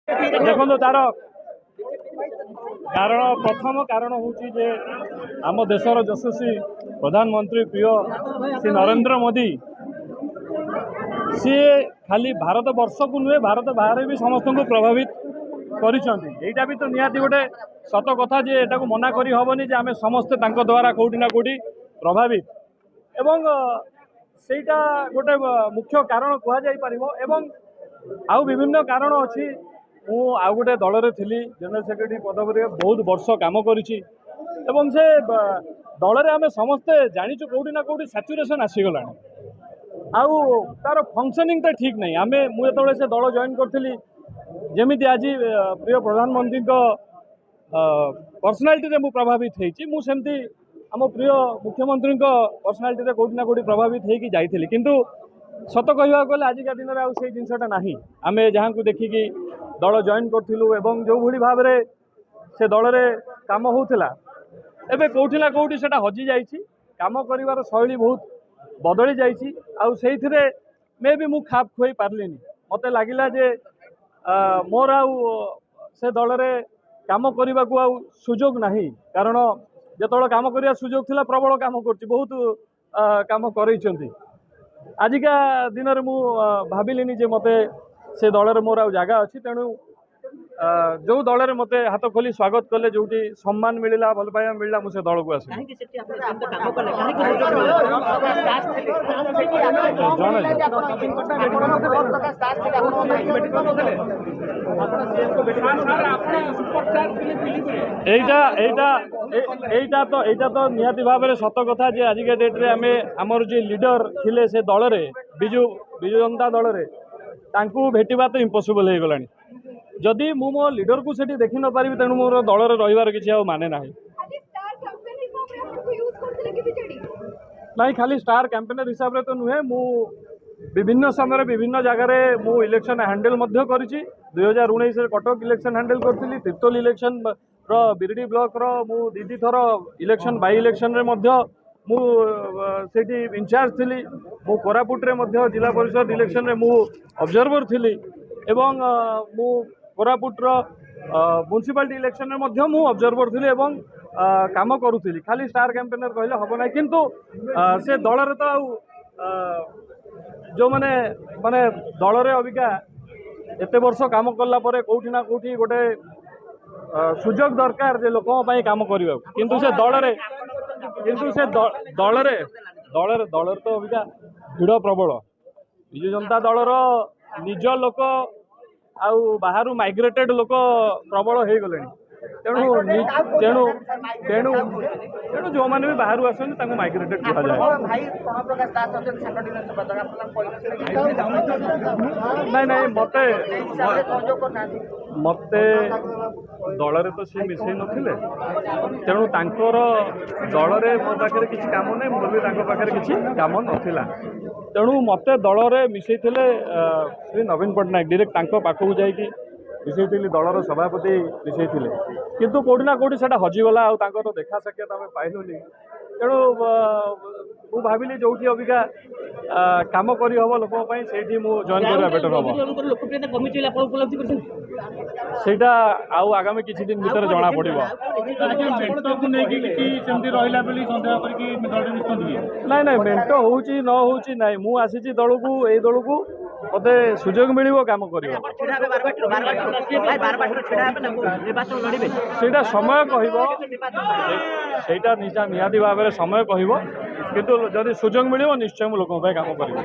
देखो तार कारण प्रथम कारण हूँ जे आम देशर यशस्वी प्रधानमंत्री प्रिय श्री नरेंद्र मोदी सी खाली भारत वर्ष को नुहे भारत बाहर भी समस्त को प्रभावित करा भी तो निहाती गोटे सत कथा जे एटा को मना करी हबनी जे आमे समस्ते तांको द्वारा कोठी ना कोठी प्रभावित एवं सेटा गोटे मुख्य कारण कह जाई परिबो एवं आउ विभिन्न कारण अछि मु आउ गोटे दल रे थिली जनरल सेक्रेटरी पदवी बहुत वर्ष काम करिछि एवं से दल रे आमे समस्ते जानिछु कोठी ना कोठी सैचुरेशन आसी गलानी आउ तार फंक्शनिंग तो ठीक नहीं आमे मु जेतबेले से दल जॉइन करथिली जेमिति आज प्रिय प्रधानमंत्री को पर्सनालिटी रे मु प्रभावित हेछि मु सेमती आम प्रिय मुख्यमंत्री को पर्सनालिटी रे कोठी ना कोठी प्रभावित हेकि जाइथिली किंतु सत कहवा गले आजिका दिन में आउ से जिनसटा नाही आमे जहां को देखिकी दल जॉइन करथिलु एवं जो भली भाव रे से दल रे काम होउथिला एबे कोठी ना कोठी सेटा हजि जाइछि काम करिवार शैली बहुत बदली जाइछि आउ सेइथिरे मे भी मु खाप खोई पारलिनी मते लागिला जे मोर आउ से दल रे काम करने को आउ सुजोग नहीं कारण जेतबेले काम करिया सुजोग थिला प्रबल काम करछि बहुत काम करैछंती आजिका दिन में मु भाविलिनी जे मते से दल रे मोर आउ जागा अछि तेणु जो दल रे मते हाथ खोली स्वागत कले जोटी सम्मान मिलला भल पाइबा मिलला मु से दल को आसी एटा तो निहाती भाव में सत कथा जे आजिका डेट रे आमे हमर जे लीडर थिले से दल रे बिजु जनता दल रे तांकू भेटिबा तो इम्पॉसिबल हो गलानी जदि मु मो लीडर को सेठी देखि न पारिबी तेणु मोर दल रे रहिबार किछि आ माने नाही नहीं खाली स्टार कैंपेनर हिसाब रे तो नुहे मु विभिन्न समय विभिन्न जगह मु इलेक्शन हैंडल मध्य करिछि 2019 रे कटक इलेक्शन हैंडल करथिली तिर्तोल इलेक्शन रो बिरडी ब्लॉक रो मु दीदी थरो इलेक्शन बाई इलेक्शन रे मध्य मु सेठी इंचार्ज थिली मु कोरापुट रे मध्य जिला परिषद इलेक्शन रे मु ऑब्जर्वर थिली एवं मु कोरापुट रो म्युनिसिपालिटी इलेक्शन रे मध्य मु ऑब्जर्वर थिली एवं काम करूथिली खाली स्टार कैंपेनर कहले हबो ना किंतु से दल रे तो जो माने माने दल रे अबिका एते वर्ष काम करला परे कोठी ना कोठी गोटे सुजोग दरकार जे लोकों पई काम करिबा किंतु से दल रे दल तो अबिका भिड़ प्रबल विजु जनता दल रो निज लोक आउ बाहर माइग्रेटेड लोक प्रबल हो गले तेणु तेणु तेणु तेणु जो मैंने भी बाहर आसते माइग्रेटेड कहा नहीं नहीं मते दल रे तो सी मिसई नथिले तेणु तांकर दल रे मो पाखे किसी काम नहीं मोर भी तांको पाखे किसी काम नथिला तेणु मते दल रे मिसई थिले श्री नवीन पट्टनायक डायरेक्ट तांको पाखु जाइकी मिसई दलर सभापति मिसई किंतु कोठी ना कोठी सेटा हजिगला आ तांकर देखा साक्षात आम पाइलुनी तेणु मु भाविली जो अबिका काम करी हम लोक से जॉइन करवा बेटर हम सेटा आउ आगामी किछि दिन भीतर जना पड़िबो नहीं नहीं मेंट होउची न होउची नहीं मु आसीची दल को ए दल को मते सुजोग मिलिबो काम करिबो सेटा समय कहिबो सेटा निहाती भाव में समय कहिबो किंतु जदि सुजोग मिलिबो निश्चय मु लोकन पे काम करिबो।